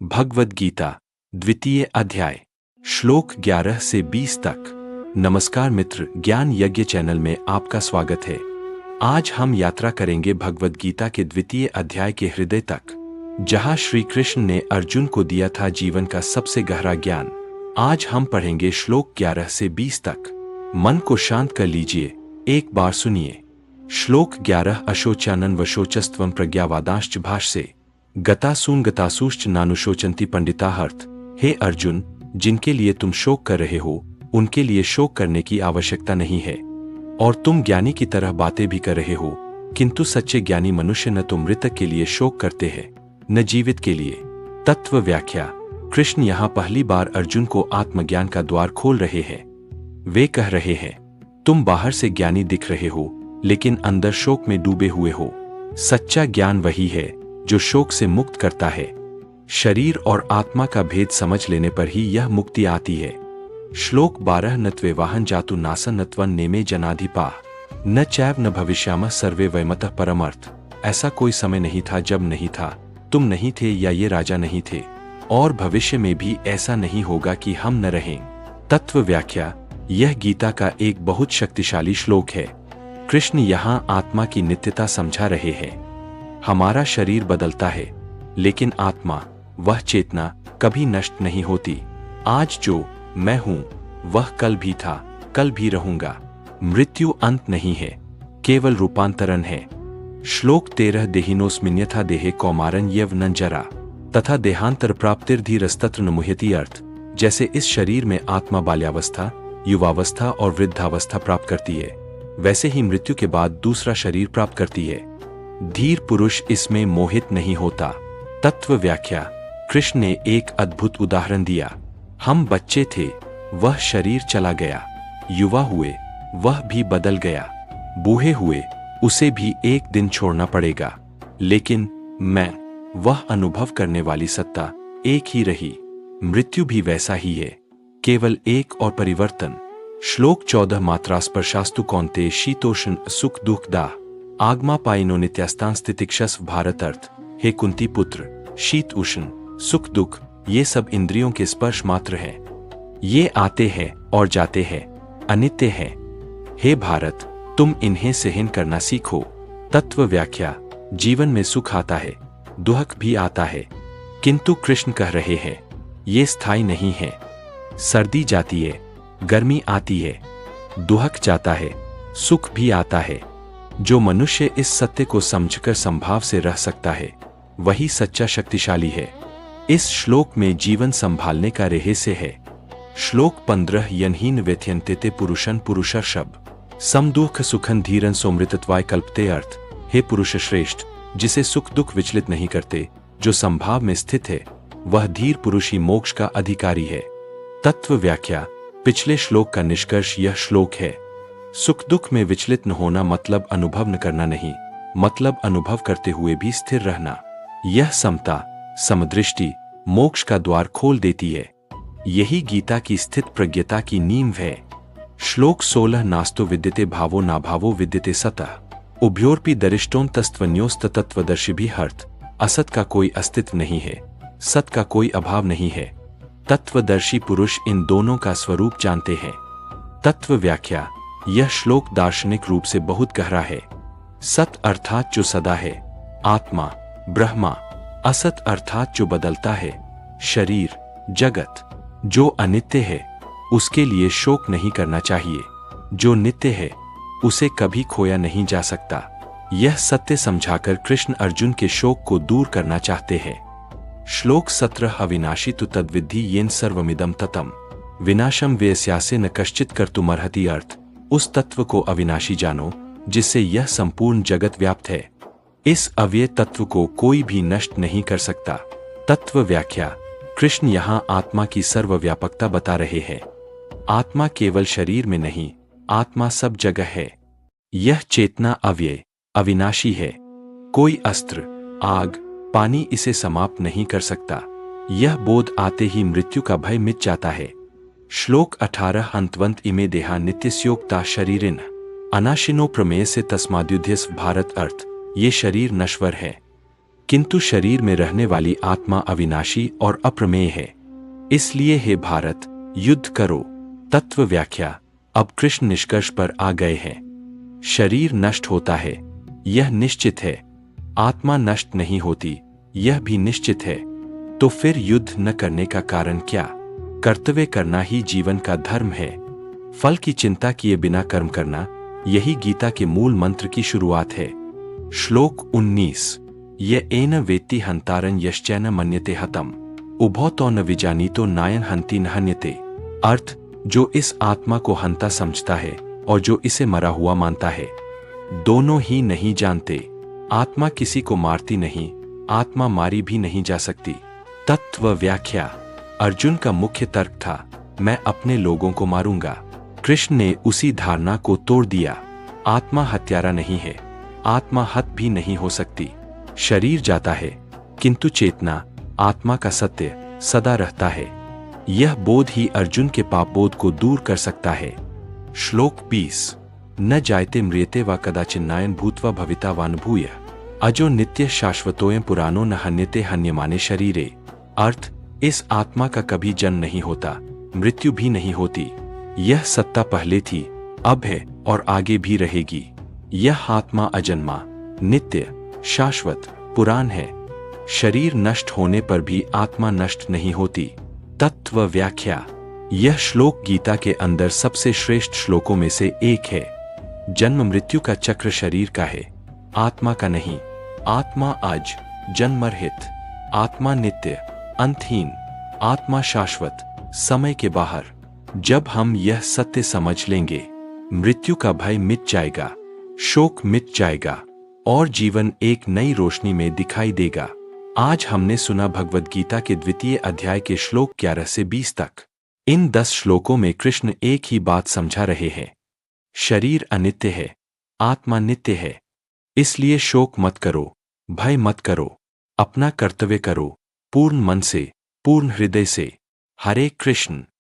भगवद गीता द्वितीय अध्याय श्लोक 11 से 20 तक। नमस्कार मित्र, ज्ञान यज्ञ चैनल में आपका स्वागत है। आज हम यात्रा करेंगे भगवद गीता के द्वितीय अध्याय के हृदय तक, जहां श्री कृष्ण ने अर्जुन को दिया था जीवन का सबसे गहरा ज्ञान। आज हम पढ़ेंगे श्लोक 11 से 20 तक। मन को शांत कर लीजिए, एक बार सुनिए। श्लोक 11 अशोचानन वशोचस्त्वं प्रज्ञावादांश्च भाष्ये गतासूंश्च नानुशोचन्ति पंडिताहर्थ। हे अर्जुन, जिनके लिए तुम शोक कर रहे हो उनके लिए शोक करने की आवश्यकता नहीं है, और तुम ज्ञानी की तरह बातें भी कर रहे हो, किंतु सच्चे ज्ञानी मनुष्य न तो मृतक के लिए शोक करते हैं न जीवित के लिए। तत्व व्याख्या। कृष्ण यहाँ पहली बार अर्जुन को आत्मज्ञान का द्वार खोल रहे हैं। वे कह रहे हैं, तुम बाहर से ज्ञानी दिख रहे हो लेकिन अंदर शोक में डूबे हुए हो। सच्चा ज्ञान वही है जो शोक से मुक्त करता है। शरीर और आत्मा का भेद समझ लेने पर ही यह मुक्ति आती है। श्लोक 12 नत्वे वाहन जातु नासन नत्वन नेमे जनाधिपा न चैव न भविष्याम सर्वे वैमतः परमर्थ। ऐसा कोई समय नहीं था जब नहीं था, तुम नहीं थे या ये राजा नहीं थे, और भविष्य में भी ऐसा नहीं होगा कि हम न रहें। तत्व व्याख्या। यह गीता का एक बहुत शक्तिशाली श्लोक है। कृष्ण यहाँ आत्मा की नित्यता समझा रहे हैं। हमारा शरीर बदलता है लेकिन आत्मा, वह चेतना कभी नष्ट नहीं होती। आज जो मैं हूं वह कल भी था, कल भी रहूंगा। मृत्यु अंत नहीं है, केवल रूपांतरण है। श्लोक 13 देहिनोस्मिन्यथा देहे कौमारन यवनं जरा तथा देहांतर प्राप्तिर्धीरस्तत्र न मुह्यति अर्थ। जैसे इस शरीर में आत्मा बाल्यावस्था, युवावस्था और वृद्धावस्था प्राप्त करती है, वैसे ही मृत्यु के बाद दूसरा शरीर प्राप्त करती है। धीर पुरुष इसमें मोहित नहीं होता। तत्व व्याख्या। कृष्ण ने एक अद्भुत उदाहरण दिया। हम बच्चे थे, वह शरीर चला गया। युवा हुए, वह भी बदल गया। बूढ़े हुए, उसे भी एक दिन छोड़ना पड़ेगा। लेकिन मैं, वह अनुभव करने वाली सत्ता एक ही रही। मृत्यु भी वैसा ही है, केवल एक और परिवर्तन। श्लोक 14 मात्रा स्पर्शास्तु कौन्तेय शीतोष्ण सुख दुख दाह आगमा पाइनो नित्यास्तान स्थितिक्षस्व भारत अर्थ। हे कुंती पुत्र, शीत उष्ण सुख दुख ये सब इंद्रियों के स्पर्श मात्र है। ये आते हैं और जाते हैं, अनित्य हैं। हे भारत, तुम इन्हें सहन करना सीखो। तत्व व्याख्या। जीवन में सुख आता है, दुख भी आता है, किंतु कृष्ण कह रहे हैं ये स्थायी नहीं है। सर्दी जाती है, गर्मी आती है, दुख जाता है, सुख भी आता है। जो मनुष्य इस सत्य को समझकर संभाव से रह सकता है, वही सच्चा शक्तिशाली है। इस श्लोक में जीवन संभालने का रहस्य है। श्लोक 15 यन्हीन व्यथयन्ते पुरुषन पुरुषर्षभ सम दुख सुखन धीरन सोमृतत्वाय कल्पते अर्थ। हे पुरुष श्रेष्ठ, जिसे सुख दुख विचलित नहीं करते, जो संभाव में स्थित है, वह धीर पुरुष ही मोक्ष का अधिकारी है। तत्व व्याख्या। पिछले श्लोक का निष्कर्ष यह श्लोक है। सुख दुख में विचलित न होना मतलब अनुभव न करना नहीं, मतलब अनुभव करते हुए भी स्थिर रहना। यह समता, समदृष्टि मोक्ष का द्वार खोल देती है। यही गीता की स्थित प्रज्ञता की नींव है। श्लोक 16 नास्तो विद्यते भावो नाभावो विद्यते सतः उभयोरपि दरिष्टोन्तस्त्वन्योस्त तत्वदर्शिभिः हर्थ। असत का कोई अस्तित्व नहीं है, सत का कोई अभाव नहीं है। तत्वदर्शी पुरुष इन दोनों का स्वरूप जानते हैं। तत्व व्याख्या। यह श्लोक दार्शनिक रूप से बहुत गहरा है। सत अर्थात जो सदा है, आत्मा, ब्रह्मा। असत अर्थात जो बदलता है, शरीर, जगत। जो अनित्य है उसके लिए शोक नहीं करना चाहिए, जो नित्य है उसे कभी खोया नहीं जा सकता। यह सत्य समझाकर कृष्ण अर्जुन के शोक को दूर करना चाहते हैं। श्लोक 17 अविनाशी तु तद्विद्धि येन सर्वमिदं ततम् विनाशम व्यस्यासे न कश्चित् कर्तुमर्हति अर्थ। उस तत्व को अविनाशी जानो जिससे यह संपूर्ण जगत व्याप्त है। इस अव्यय तत्व को कोई भी नष्ट नहीं कर सकता। तत्व व्याख्या। कृष्ण यहाँ आत्मा की सर्वव्यापकता बता रहे हैं। आत्मा केवल शरीर में नहीं, आत्मा सब जगह है। यह चेतना अव्यय, अविनाशी है। कोई अस्त्र, आग, पानी इसे समाप्त नहीं कर सकता। यह बोध आते ही मृत्यु का भय मिट जाता है। श्लोक 18 अंतवंत इमे देहा नित्यस्योक्ता शरीरिन अनाशिनो प्रमेय से तस्माद्युध्यस्व भारत अर्थ। ये शरीर नश्वर है, किंतु शरीर में रहने वाली आत्मा अविनाशी और अप्रमेय है। इसलिए हे भारत, युद्ध करो। तत्व व्याख्या। अब कृष्ण निष्कर्ष पर आ गए हैं। शरीर नष्ट होता है, यह निश्चित है। आत्मा नष्ट नहीं होती, यह भी निश्चित है। तो फिर युद्ध न करने का कारण क्या? कर्तव्य करना ही जीवन का धर्म है। फल की चिंता किए बिना कर्म करना, यही गीता के मूल मंत्र की शुरुआत है। श्लोक 19। ये एन वेत्ति हंतारन यश्चैन मन्यते हतम उभौ तो न विजानीतो नायन हंति न हन्यते। अर्थ, जो इस आत्मा को हंता समझता है और जो इसे मरा हुआ मानता है, दोनों ही नहीं जानते। आत्मा किसी को मारती नहीं, आत्मा मारी भी नहीं जा सकती। तत्व व्याख्या। अर्जुन का मुख्य तर्क था, मैं अपने लोगों को मारूंगा। कृष्ण ने उसी धारणा को तोड़ दिया। आत्मा हत्यारा नहीं है, आत्मा हत भी नहीं हो सकती। शरीर जाता है, किंतु चेतना, आत्मा का सत्य सदा रहता है। यह बोध ही अर्जुन के पाप बोध को दूर कर सकता है। श्लोक 20। न जायते म्रियते वा कदाचिन्नायन भूत्वा भविता वान भूय अजो नित्य शाश्वतोयं पुराणो न हन्यते हन्यमाने शरीरे। अर्थ, इस आत्मा का कभी जन्म नहीं होता, मृत्यु भी नहीं होती। यह सत्ता पहले थी, अब है और आगे भी रहेगी। यह आत्मा अजन्मा, नित्य, शाश्वत, पुराण है। शरीर नष्ट होने पर भी आत्मा नष्ट नहीं होती। तत्व व्याख्या। यह श्लोक गीता के अंदर सबसे श्रेष्ठ श्लोकों में से एक है। जन्म मृत्यु का चक्र शरीर का है, आत्मा का नहीं। आत्मा अज, जन्म रहित। आत्मा नित्य, अंतहीन। आत्मा शाश्वत, समय के बाहर। जब हम यह सत्य समझ लेंगे, मृत्यु का भय मिट जाएगा, शोक मिट जाएगा और जीवन एक नई रोशनी में दिखाई देगा। आज हमने सुना भगवद गीता के 2वें अध्याय के श्लोक 11 से 20 तक। इन 10 श्लोकों में कृष्ण एक ही बात समझा रहे हैं। शरीर अनित्य है, आत्मा नित्य है। इसलिए शोक मत करो, भय मत करो, अपना कर्तव्य करो, पूर्ण मन से, पूर्ण हृदय से। हरे कृष्ण।